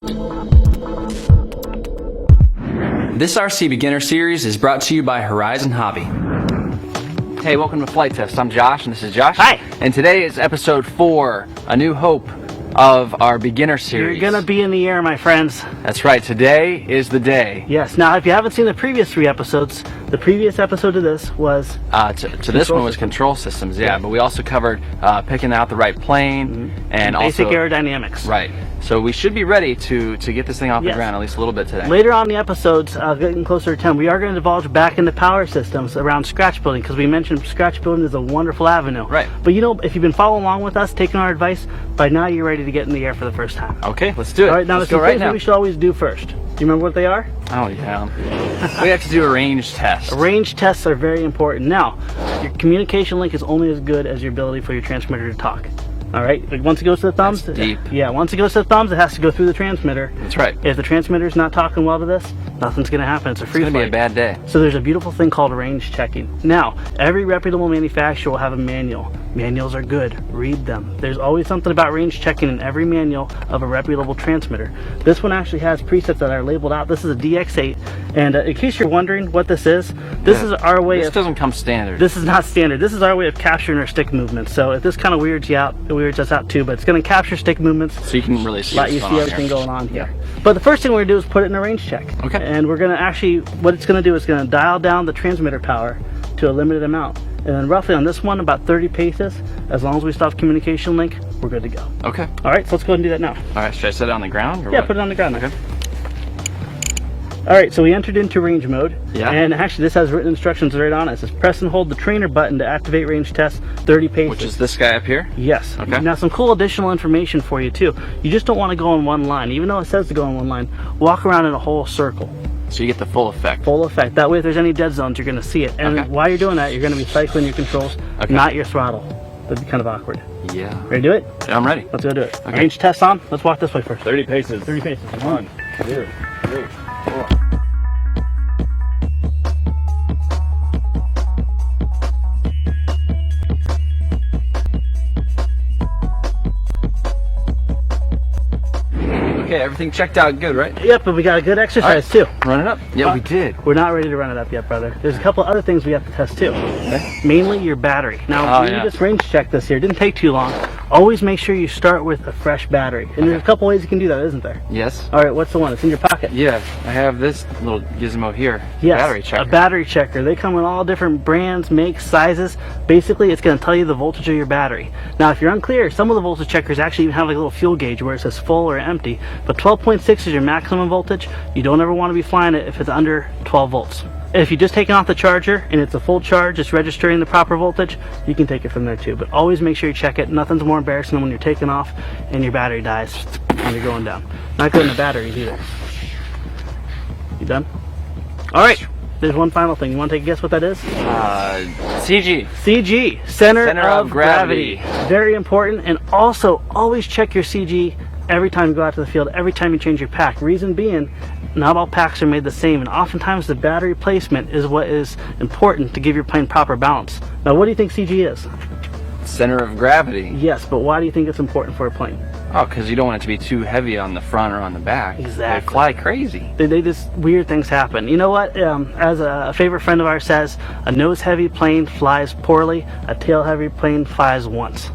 This RC Beginner Series is brought to you by Horizon Hobby. Hey, welcome to Flight Test. I'm Josh, and this is Josh. Hi. And today is episode 4, A New Hope of our Beginner Series. You're gonna be in the air, my friends. That's right. Today is the day. Yes. Now, if you haven't seen the previous 3 episodes, the previous episode to this was to this one was control systems. Yeah, but we also covered picking out the right plane and basic also aerodynamics. Right. So we should be ready to get this thing off the ground at least a little bit today. Later on in the episodes, getting closer to 10, we are going to divulge back into power systems around scratch building, because we mentioned scratch building is a wonderful avenue. Right. But you know, if you've been following along with us, taking our advice, by now you're ready to get in the air for the first time. Okay, let's do it. All right, now let's there's go some right things now. that we should always do first. Do you remember what they are? Oh yeah. We have to do a range test. Range tests are very important. Now, your communication link is only as good as your ability for your transmitter to talk. All right, like once it goes to the thumbs, That's deep. Yeah, once it goes to the thumbs, it has to go through the transmitter. That's right. If the transmitter's not talking well to this, nothing's going to happen. It's a free It's flight. gonna be a bad day. So there's a beautiful thing called range checking. Now, every reputable manufacturer will have a manual. Manuals are good. Read them. There's always something about range checking in every manual of a reputable transmitter. This one actually has presets that are labeled out. This is a DX8, and in case you're wondering what this is is our way This of... doesn't come standard. This is not standard. This is our way of capturing our stick movements. So if this kind of weirds you out, it weirds us out too, but it's going to capture stick movements. So you can really see Let you what's see going on everything here. going on here. But the first thing we're going to do is put it in a range check. Okay. And we're going to actually, what it's going to do is going to dial down the transmitter power to a limited amount. And then roughly on this one, about 30 paces, as long as we still have communication link, we're good to go. Okay. All right, so let's go ahead and do that now. All right, should I set it on the ground? Or Yeah, what? put it on the ground now. Okay. All right, so we entered into range mode. Yeah. And actually, this has written instructions right on it. It says press and hold the trainer button to activate range test 30 paces. Which is this guy up here? Yes. Okay. Now, some cool additional information for you too. You just don't want to go in one line. Even though it says to go in one line, walk around in a whole circle. So you get the full effect. Full effect. That way, if there's any dead zones, you're going to see it. And Okay. while you're doing that, you're going to be cycling your controls, Okay. not your throttle. That'd be kind of awkward. Yeah. Ready to do it? Yeah, I'm ready. Let's go do it. Okay. Range test on. Let's walk this way first. 30 paces. 30 paces. 1, 2, 3, 4. Okay, everything checked out good, right? Yep, but we got a good exercise too. Run it up. Yeah, we did. We're not ready to run it up yet, brother. There's a couple other things we have to test too. Okay. Mainly your battery. Now, Oh, we yeah. just range checked this here. It didn't take too long. Always make sure you start with a fresh battery. And there's a couple ways you can do that, isn't there? Yes. All right, what's the one? It's in your pocket. Yeah, I have this little gizmo here. Yes, Battery checker. a battery checker. They come in all different brands, makes, sizes. Basically, it's going to tell you the voltage of your battery. Now, if you're unclear, some of the voltage checkers actually even have like a little fuel gauge where it says full or empty. But 12.6 is your maximum voltage. You don't ever want to be flying it if it's under 12 volts. If you just taken off the charger and it's a full charge, it's registering the proper voltage, you can take it from there too. But always make sure you check it. Nothing's more embarrassing than when you're taking off and your battery dies when you're going down. Not good in the batteries either. You done? All right. There's one final thing. You want to take a guess what that is? CG. CG, center of gravity. Very important. And also, always check your CG every time you go out to the field, every time you change your pack. Reason being, not all packs are made the same, and oftentimes the battery placement is what is important to give your plane proper balance. Now, what do you think CG is? Center of gravity. Yes, but why do you think it's important for a plane? Oh, because you don't want it to be too heavy on the front or on the back. Exactly. They fly crazy. They just, weird things happen. You know what? As a favorite friend of ours says, a nose-heavy plane flies poorly, a tail-heavy plane flies once.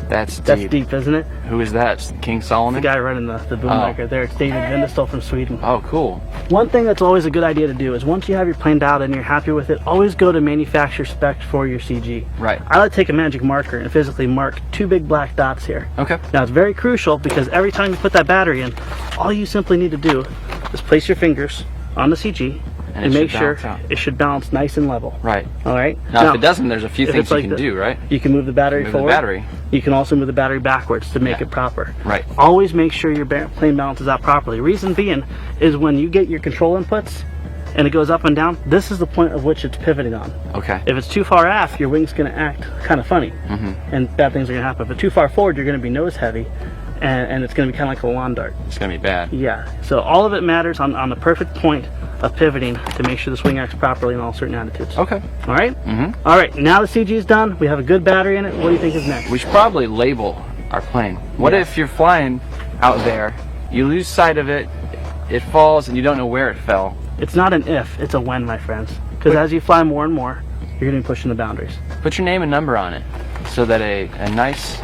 That's deep. That's deep, isn't it? Who is that? King Solomon? The guy running the boom mic right there. It's David Vindestal from Sweden. Oh, cool. One thing that's always a good idea to do is once you have your plane dialed and you're happy with it, always go to manufacturer spec for your CG. Right. I like to take a magic marker and physically mark 2 big black dots here. Okay. Now it's very crucial because every time you put that battery in, all you simply need to do is place your fingers on the CG And and it make should sure balance out. it should balance nice and level. Right. All right. Now, if it doesn't, there's a few if things it's you like can do, right? You can move the battery Move the forward. battery. You can also move the battery backwards to make Yeah. it proper. Right. Always make sure your plane balances out properly. Reason being is when you get your control inputs and it goes up and down, this is the point of which it's pivoting on. Okay. If it's too far aft, your wing's going to act kind of funny, and bad things are going to happen. If it's too far forward, you're going to be nose heavy, and it's going to be kind of like a lawn dart. It's going to be bad. Yeah. So all of it matters on the perfect point of pivoting to make sure the swing acts properly in all certain attitudes. Okay. All right? All right. Now the CG is done. We have a good battery in it. What do you think is next? We should probably label our plane. What Yes. if you're flying out there you lose sight of it, it falls, and you don't know where it fell. It's not an if, it's a when, my friends. Because as you fly more and more, you're going to be pushing the boundaries. Put your name and number on it so that a nice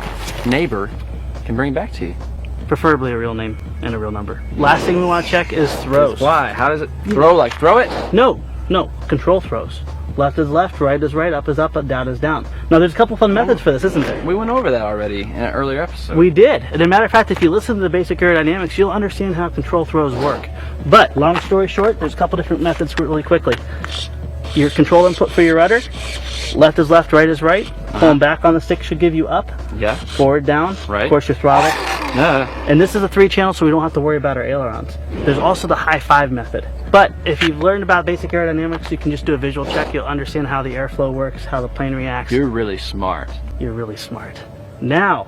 neighbor can bring it back to you. Preferably a real name and a real number. Last thing we want to check is throws. Why? How does it throw? Like throw it? No, control throws. Left is left, right is right, up is up, down is down. Now there's a couple fun methods for this, isn't there? We went over that already in an earlier episode. We did. And as a matter of fact, if you listen to the basic aerodynamics, you'll understand how control throws work. But long story short, there's a couple different methods really quickly. Your control input for your rudder, left is left, right is right. Pulling back on the stick should give you up. Yeah. Forward, down. Right. Of course, your throttle. And this is a 3-channel, so we don't have to worry about our ailerons. There's also the high five method. But if you've learned about basic aerodynamics, you can just do a visual check. You'll understand how the airflow works, how the plane reacts. You're really smart. You're really smart. Now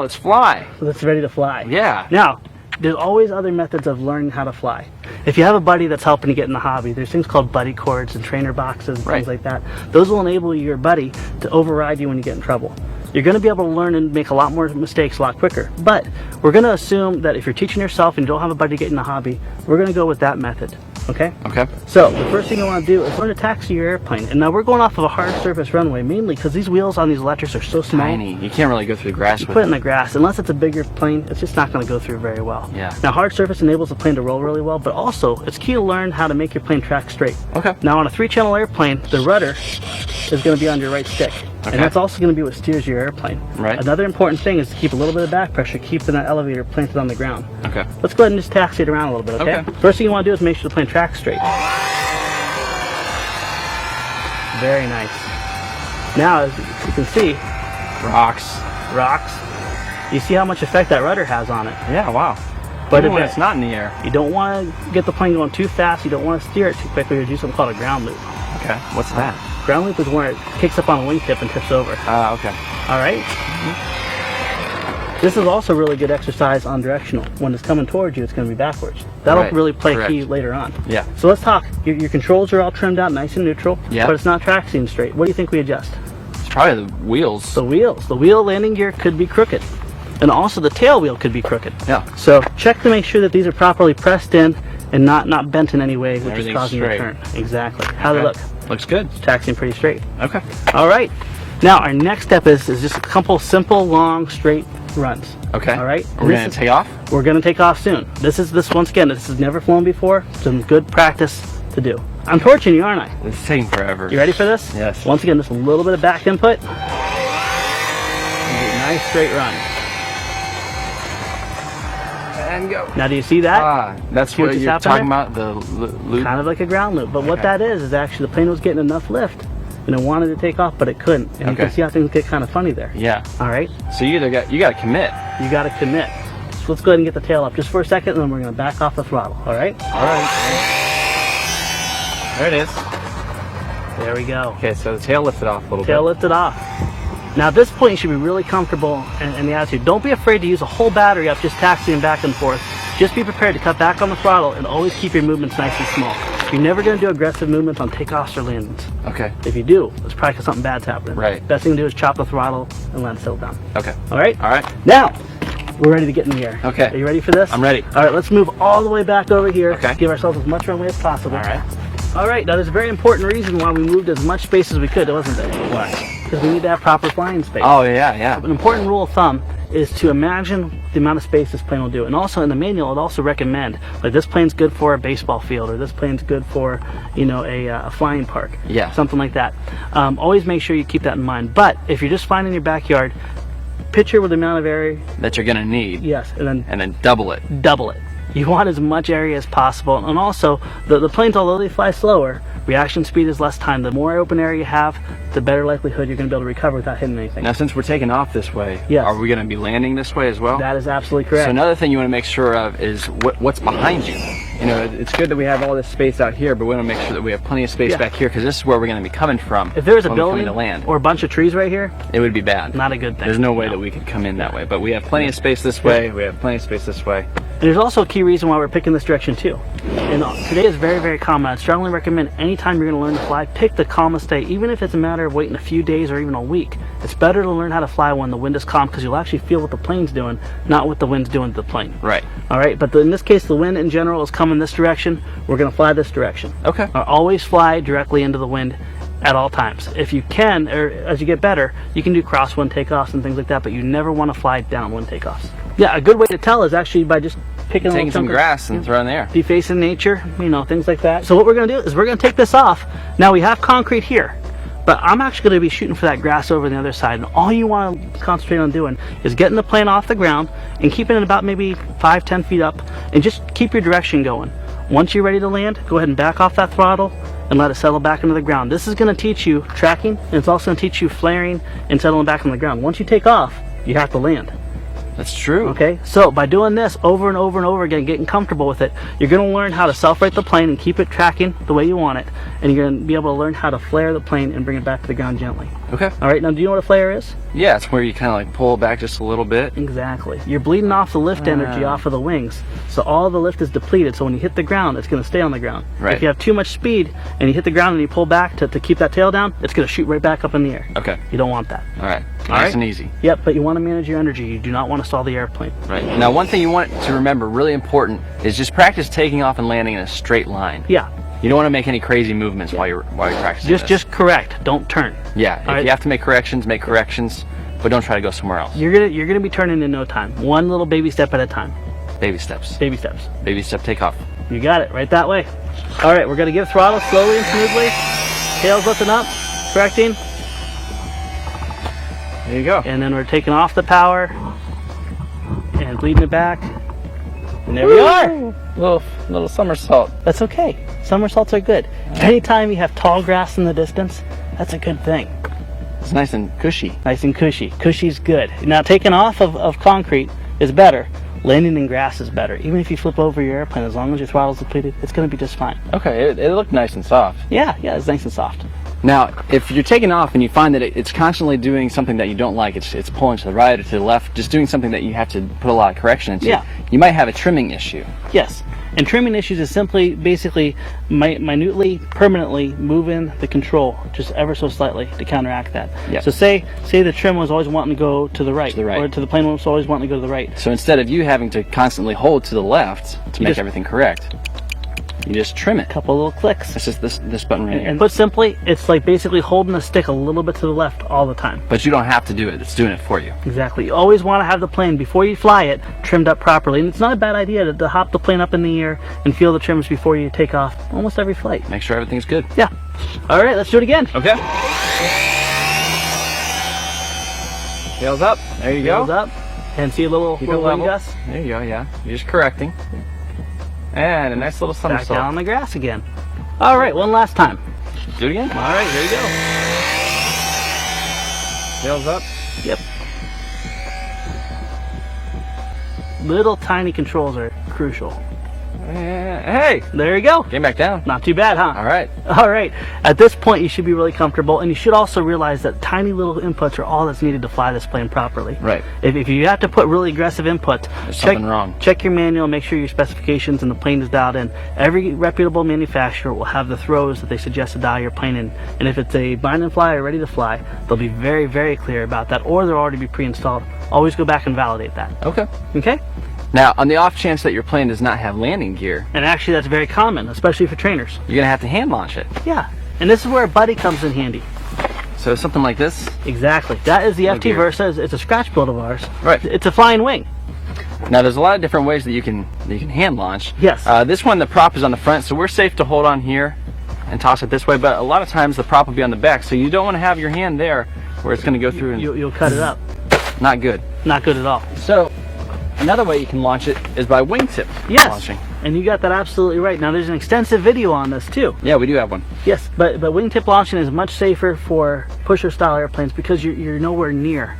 let's fly. let's ready to fly. Yeah. Now, there's always other methods of learning how to fly. If you have a buddy that's helping you get in the hobby, there's things called buddy cords and trainer boxes and things like that. Those will enable your buddy to override you when you get in trouble. You're going to be able to learn and make a lot more mistakes a lot quicker. But we're going to assume that if you're teaching yourself and you don't have a buddy to get in the hobby, we're going to go with that method. Okay? Okay. So the first thing you want to do is learn to taxi your airplane. And now we're going off of a hard surface runway, mainly because these wheels on these electrics are so small. Tiny. You can't really go through the grass with Put it it. in the grass. Unless it's a bigger plane, it's just not going to go through very well. Yeah. Now hard surface enables the plane to roll really well, but also it's key to learn how to make your plane track straight. Okay. Now on a 3-channel airplane, the rudder is going to be on your right stick. Okay. And that's also going to be what steers your airplane. Right. Another important thing is to keep a little bit of back pressure, keeping that elevator planted on the ground. Okay. Let's go ahead and just taxi it around a little bit, okay? Okay. First thing you want to do is make sure the plane tracks straight. Very nice. Now, as you can see, Rocks. you see how much effect that rudder has on it. Yeah, wow. But Even if when it's not in the air. you don't want to get the plane going too fast, you don't want to steer it too quickly, or do something called a ground loop. Okay. What's that? Ground loop is where it kicks up on a wingtip and tips over. Okay. All right? This is also really good exercise on directional. When it's coming towards you, it's going to be backwards. That'll Right. really play Correct. key later on. Yeah. So let's talk. Your controls are all trimmed out nice and neutral, Yeah. but it's not traxiing straight. What do you think we adjust? It's probably the wheels. The wheels. The wheel landing gear could be crooked. And also the tail wheel could be crooked. Yeah. So check to make sure that these are properly pressed in and not bent in any way, which is Everything's causing you to straight. turn. Exactly. How do they look? Looks good. Taxiing pretty straight. Okay. All right. Now our next step is just a couple simple, long, straight runs. Okay. All right. We're going to take off? We're going to take off soon. This once again, this has never flown before. Some good practice to do. I'm torching you, aren't I? It's taking forever. You ready for this? Yes. Once again, just a little bit of back input. And nice straight run. And go. Now, do you see that? That's See what what just you're happened talking there? about? The loop? Kind of like a ground loop. But what Okay. that is actually the plane was getting enough lift and it wanted to take off, but it couldn't. And you can Okay. see how things get kind of funny there. Yeah. All right. So you got to commit. You got to commit. So let's go ahead and get the tail up just for a second, and then we're going to back off the throttle. All right. All right. There it is. There we go. Okay, so the tail lifted off a little Tail bit. lifted off. Now at this point you should be really comfortable in the attitude. Don't be afraid to use a whole battery up just taxiing back and forth. Just be prepared to cut back on the throttle and always keep your movements nice and small. You're never going to do aggressive movements on takeoffs or landings. Okay. If you do, it's probably because something bad's happening. Right. Best thing to do is chop the throttle and let it settle down. Okay. All right? All right. Now, we're ready to get in the air. Okay. Are you ready for this? I'm ready. All right, let's move all the way back over here. Okay. Give ourselves as much runway as possible. All right. All right, now there's a very important reason why we moved as much space as we could, wasn't there? Why? Because we need to have proper flying space. Oh, yeah. An important rule of thumb is to imagine the amount of space this plane will do. And also in the manual, it also recommend, like this plane's good for a baseball field, or this plane's good for, a flying park. Yeah. Something like that. Always make sure you keep that in mind. But if you're just flying in your backyard, picture with the amount of area, That you're going to need. yes, and And then double it. then double it. You want as much area as possible. And also, the planes, although they fly slower, reaction speed is less time. The more open area you have, the better likelihood you're going to be able to recover without hitting anything. Now, since we're taking off this way, Yes. are we going to be landing this way as well? That is absolutely correct. So another thing you want to make sure of is what's behind you. It's good that we have all this space out here, but we want to make sure that we have plenty of space Yeah. back here, because this is where we're going to be coming from. If there was a when we come building to land, or a bunch of trees right here, it would be bad. not a good thing. There's no way that we could come in that way, but we have plenty of space this way. We have plenty of space this way. And there's also a key reason why we're picking this direction too. And today is very, very common. I strongly recommend anytime you're going to learn to fly, pick the calmest day, even if it's a matter of waiting a few days or even a week. It's better to learn how to fly when the wind is calm, because you'll actually feel what the plane's doing, not what the wind's doing to the plane. Right. All right, but in this case, the wind in general is coming this direction. We're going to fly this direction. Okay. Always fly directly into the wind at all times. If you can, or as you get better, you can do crosswind takeoffs and things like that, but you never want to fly downwind takeoffs. Yeah, a good way to tell is actually by just picking taking some grass and throwing in the air. Defacing nature, you know, things like that. So what we're going to do is we're going to take this off. Now we have concrete here, but I'm actually going to be shooting for that grass over on the other side, and all you want to concentrate on doing is getting the plane off the ground and keeping it about maybe 5-10 feet up, and just keep your direction going. Once you're ready to land, go ahead and back off that throttle and let it settle back into the ground. This is going to teach you tracking, and it's also going to teach you flaring and settling back on the ground. Once you take off, you have to land. That's true. Okay, so by doing this over and over and over again, getting comfortable with it, you're going to learn how to self-rate the plane and keep it tracking the way you want it, and you're going to be able to learn how to flare the plane and bring it back to the ground gently. Okay. All right, now do you know what a flare is? Yeah, it's where you kind of like pull it back just a little bit. Exactly. You're bleeding off the lift energy off of the wings, so all the lift is depleted, so when you hit the ground, it's going to stay on the ground. Right. If you have too much speed and you hit the ground and you pull back to keep that tail down, it's going to shoot right back up in the air. Okay. You don't want that. All right. All Nice right. and easy. Yep, but you want to manage your energy. You do not want to stall the airplane. Right. Now, one thing you want to remember, really important, is just practice taking off and landing in a straight line. Yeah. You don't want to make any crazy movements while you're practicing. Just correct. Don't turn. Yeah. If right. you have to make corrections, but don't try to go somewhere else. You're gonna be turning in no time. One little baby step at a time. Baby steps. Baby steps. Baby step takeoff. You got it. Right that way. All right. We're gonna give throttle slowly and smoothly. Tails lifting up. Correcting. There you go. And then we're taking off the power and bleeding it back. And there we are. Little somersault. That's okay. Somersaults are good. Anytime you have tall grass in the distance, that's a good thing. It's nice and cushy. Nice and cushy. Cushy's good. Now, taking off of concrete is better. Landing in grass is better. Even if you flip over your airplane, as long as your throttle's depleted, it's going to be just fine. Okay, it looked nice and soft. Yeah, it's nice and soft. Now, if you're taking off and you find that it's constantly doing something that you don't like, it's pulling to the right or to the left, just doing something that you have to put a lot of correction into, you might have a trimming issue. Yes. And trimming issues is simply, basically, minutely, permanently moving the control just ever so slightly to counteract that. Yep. So say the trim was always wanting to go to the right. To the right. Or to the plane was always wanting to go to the right. So instead of you having to constantly hold to the left to make everything correct, you just trim it. Couple little clicks. It's just this button right here. And put simply, it's like basically holding the stick a little bit to the left all the time. But you don't have to do it. It's doing it for you. Exactly. You always want to have the plane, before you fly it, trimmed up properly. And it's not a bad idea to hop the plane up in the air and feel the trims before you take off almost every flight. Make sure everything's good. Yeah. All right, let's do it again. Okay. Tails up. There you Tails go. up. And see a little Keep it wind level. gust. There you go, yeah. You're just correcting. And a nice little Back somersault. down on the grass again. All right, one last time. Do it again. All right, here you go. Tails up. Yep. Little tiny controls are crucial. Hey, There you go. came back down. Not too bad, huh? All right. All right. At this point, you should be really comfortable, and you should also realize that tiny little inputs are all that's needed to fly this plane properly. Right. If you have to put really aggressive inputs, There's something wrong. Check your manual, make sure your specifications and the plane is dialed in. Every reputable manufacturer will have the throws that they suggest to dial your plane in, and if it's a bind and fly or ready to fly, they'll be very, very clear about that, or they'll already be pre-installed. Always go back and validate that. Okay. Okay? Now, on the off chance that your plane does not have landing gear, And actually, that's very common, especially for trainers. you're going to have to hand launch it. Yeah. And this is where a buddy comes in handy. So something like this. Exactly. That is the No FT gear. Versa. It's a scratch build of ours. Right. It's a flying wing. Now, there's a lot of different ways that you can hand launch. Yes. This one, the prop is on the front, so we're safe to hold on here and toss it this way. But a lot of times, the prop will be on the back, so you don't want to have your hand there where it's going to go through and You'll cut it up. not good. Not good at all. So another way you can launch it is by wingtip Yes. launching. And you got that absolutely right. Now, there's an extensive video on this too. Yeah, we do have one. Yes, but wingtip launching is much safer for pusher style airplanes because you're nowhere near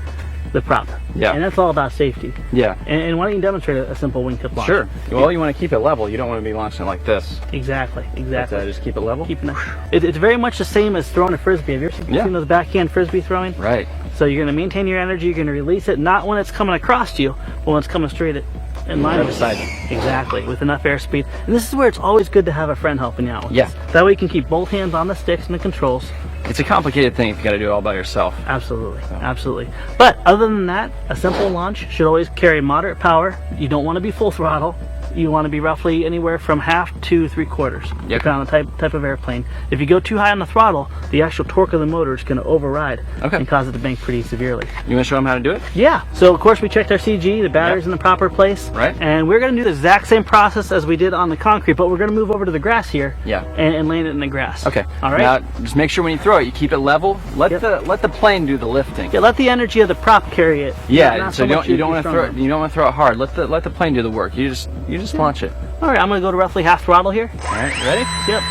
the prop. Yeah. And that's all about safety. Yeah. And why don't you demonstrate a simple wingtip launch? Sure. Well, you want to keep it level. You don't want to be launching it like this. Exactly. Exactly. But, just keep it level. Keeping it's very much the same as throwing a frisbee. Have you ever seen those backhand frisbee throwing? Right. So you're going to maintain your energy. You're going to release it not when it's coming across you, but when it's coming straight in line beside you. Exactly, with enough airspeed. And this is where it's always good to have a friend helping you out with Yeah. this. That way you can keep both hands on the sticks and the controls. It's a complicated thing if you got to do it all by yourself. Absolutely, absolutely. But other than that, a simple launch should always carry moderate power. You don't want to be full throttle. You want to be roughly anywhere from half to 3/4, depending on the type of airplane. If you go too high on the throttle, the actual torque of the motor is going to override and cause it to bank pretty severely. You want to show them how to do it? Yeah. So of course we checked our CG, the battery's in the proper place. Right. And we're going to do the exact same process as we did on the concrete, but we're going to move over to the grass here. Yeah. And land it in the grass. Okay. All right. Now just make sure when you throw it, you keep it level. Let the plane do the lifting. Yeah. Let the energy of the prop carry it. Yeah. Not So much you don't want to throw it. it. You don't want to throw it hard. Let the plane do the work. You just launch it. All right. I'm going to go to roughly half throttle here. All right. Ready? Yep.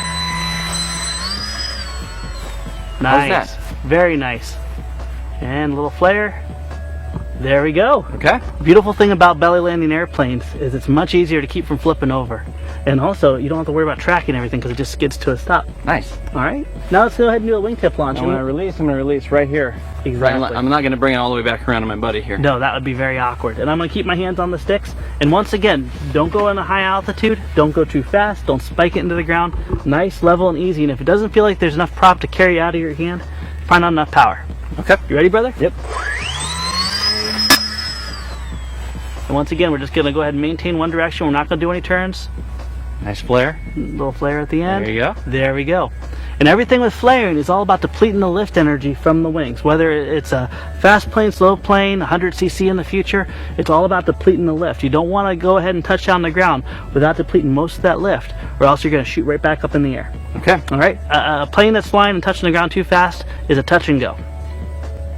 How's Nice. that? Very nice. And a little flare. There we go. Okay. Beautiful thing about belly landing airplanes is it's much easier to keep from flipping over. And also, you don't have to worry about tracking everything because it just skids to a stop. Nice. All right. Now let's go ahead and do a wingtip launch. I'm going to release right here. Exactly. Right, I'm not going to bring it all the way back around to my buddy here. No, that would be very awkward. And I'm going to keep my hands on the sticks. And once again, don't go in a high altitude. Don't go too fast. Don't spike it into the ground. Nice, level, and easy. And if it doesn't feel like there's enough prop to carry out of your hand, probably not enough power. Okay. You ready, brother? Yep. And once again, we're just going to go ahead and maintain one direction. We're not going to do any turns. Nice flare. Little flare at the end. There you go. There we go. And everything with flaring is all about depleting the lift energy from the wings. Whether it's a fast plane, slow plane, 100cc in the future, it's all about depleting the lift. You don't want to go ahead and touch down the ground without depleting most of that lift, or else you're going to shoot right back up in the air. Okay. All right? A plane that's flying and touching the ground too fast is a touch and go.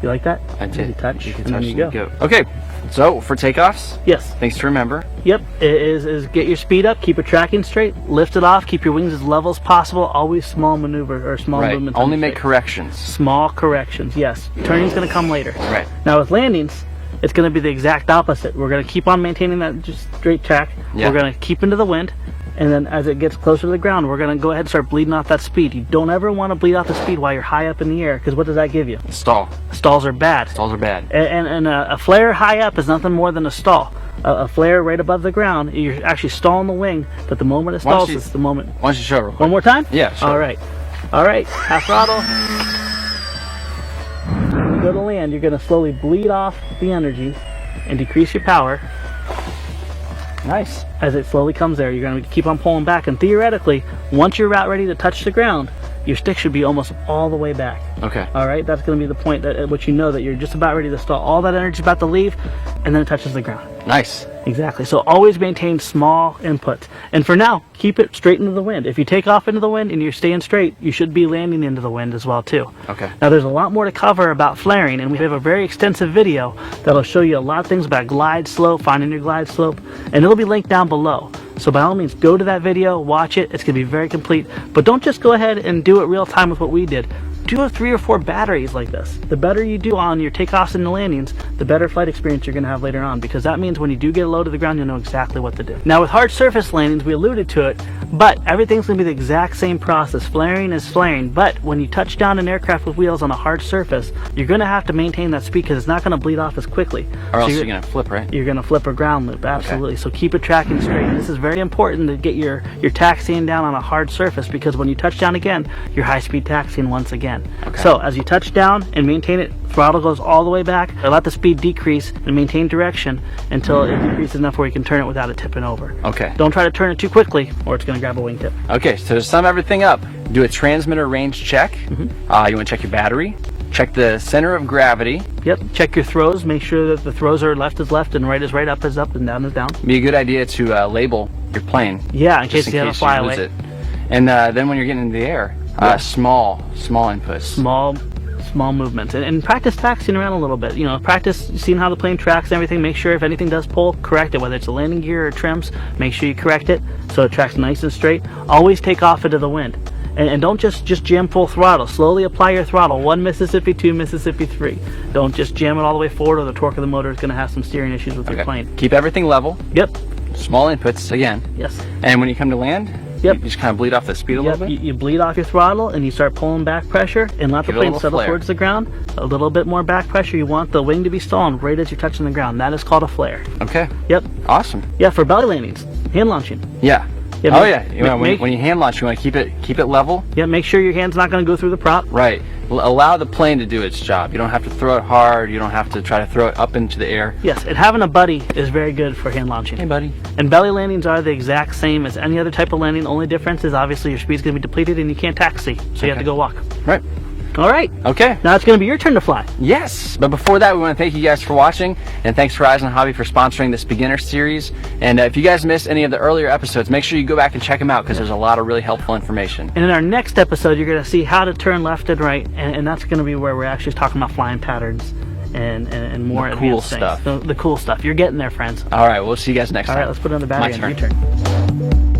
You like that? I did. Easy touch, You can and then touch you and go. Okay. So for takeoffs, Yes. things to remember. Yep, is get your speed up, keep it tracking straight, lift it off, keep your wings as level as possible, always small maneuver or small Right. movements. Only make corrections. Small corrections, yes. Turning's going to come later. Right. Now with landings, it's going to be the exact opposite. We're going to keep on maintaining that just straight track. Yeah. We're going to keep into the wind, and then as it gets closer to the ground, we're going to go ahead and start bleeding off that speed. You don't ever want to bleed off the speed while you're high up in the air, because what does that give you? Stall. Stalls are bad. Stalls are bad. And a flare high up is nothing more than a stall. A flare right above the ground, you're actually stalling the wing, but the moment it stalls is the moment. Why don't you show it real quick? One more time? Yeah, sure. All right. All right. Half throttle. When you go to land, you're going to slowly bleed off the energy and decrease your power. Nice. As it slowly comes there, you're going to keep on pulling back, and theoretically, once you're about ready to touch the ground, your stick should be almost all the way back. Okay. All right, that's going to be the point at which you know that you're just about ready to stall. All that energy is about to leave, and then it touches the ground. Nice. Exactly. So always maintain small inputs. And for now, keep it straight into the wind. If you take off into the wind and you're staying straight, you should be landing into the wind as well too. Okay. Now there's a lot more to cover about flaring, and we have a very extensive video that'll show you a lot of things about glide slope, finding your glide slope, and it'll be linked down below. So by all means, go to that video, watch it. It's going to be very complete. But don't just go ahead and do it real time with what we did. Do 3 or 4 batteries like this. The better you do on your takeoffs and the landings, the better flight experience you're going to have later on, because that means when you do get low to the ground, you'll know exactly what to do. Now with hard surface landings, we alluded to it, but everything's going to be the exact same process. Flaring is flaring, but when you touch down an aircraft with wheels on a hard surface, you're going to have to maintain that speed because it's not going to bleed off as quickly. Or else you're going to flip, right? You're going to flip a ground loop, absolutely. Okay. So keep it tracking straight. This is very important to get your taxiing down on a hard surface, because when you touch down again, you're high-speed taxiing once again. Okay. So as you touch down and maintain it, throttle goes all the way back, or let the speed decrease and maintain direction until it decreases enough where you can turn it without it tipping over. Okay. Don't try to turn it too quickly or it's going to grab a wingtip. Okay, so to sum everything up, do a transmitter range check. You want to check your battery. Check the center of gravity. Yep. Check your throws. Make sure that the throws are left is left and right is right, up is up, and down is down. Be a good idea to label your plane. Yeah, in case you have a flyaway. It. And then when you're getting into the air, small inputs. Small movements, and practice taxiing around a little bit. You know, practice seeing how the plane tracks and everything. Make sure if anything does pull, correct it. Whether it's a landing gear or trims, make sure you correct it so it tracks nice and straight. Always take off into the wind, and don't just jam full throttle. Slowly apply your throttle. 1 Mississippi, 2 Mississippi, 3. Don't just jam it all the way forward, or the torque of the motor is going to have some steering issues with your plane. Keep everything level. Yep. Small inputs again. Yes. And when you come to land, Yep. You just kind of bleed off the speed a little bit? You bleed off your throttle and you start pulling back pressure and let the plane settle towards the ground. A little bit more back pressure. You want the wing to be stalling right as you're touching the ground. That is called a flare. Okay. Yep. Awesome. Yeah, for belly landings, hand launching. Yeah. Yeah, when you hand launch, you want to keep it level. Yeah, make sure your hand's not going to go through the prop. Right. Allow the plane to do its job. You don't have to throw it hard. You don't have to try to throw it up into the air. Yes, and having a buddy is very good for hand launching. Hey, buddy. And belly landings are the exact same as any other type of landing. The only difference is obviously your speed's going to be depleted and you can't taxi, so you have to go walk. Right. All right. Okay. Now it's going to be your turn to fly. Yes, but before that, we want to thank you guys for watching, and thanks Horizon Hobby for sponsoring this beginner series. And if you guys missed any of the earlier episodes, make sure you go back and check them out because there's a lot of really helpful information. And in our next episode, you're going to see how to turn left and right, and that's going to be where we're actually talking about flying patterns and more the cool advanced stuff. things. The cool stuff. You're getting there, friends. All right, we'll see you guys next time. All right, let's put it on the battery My and turn. U-turn.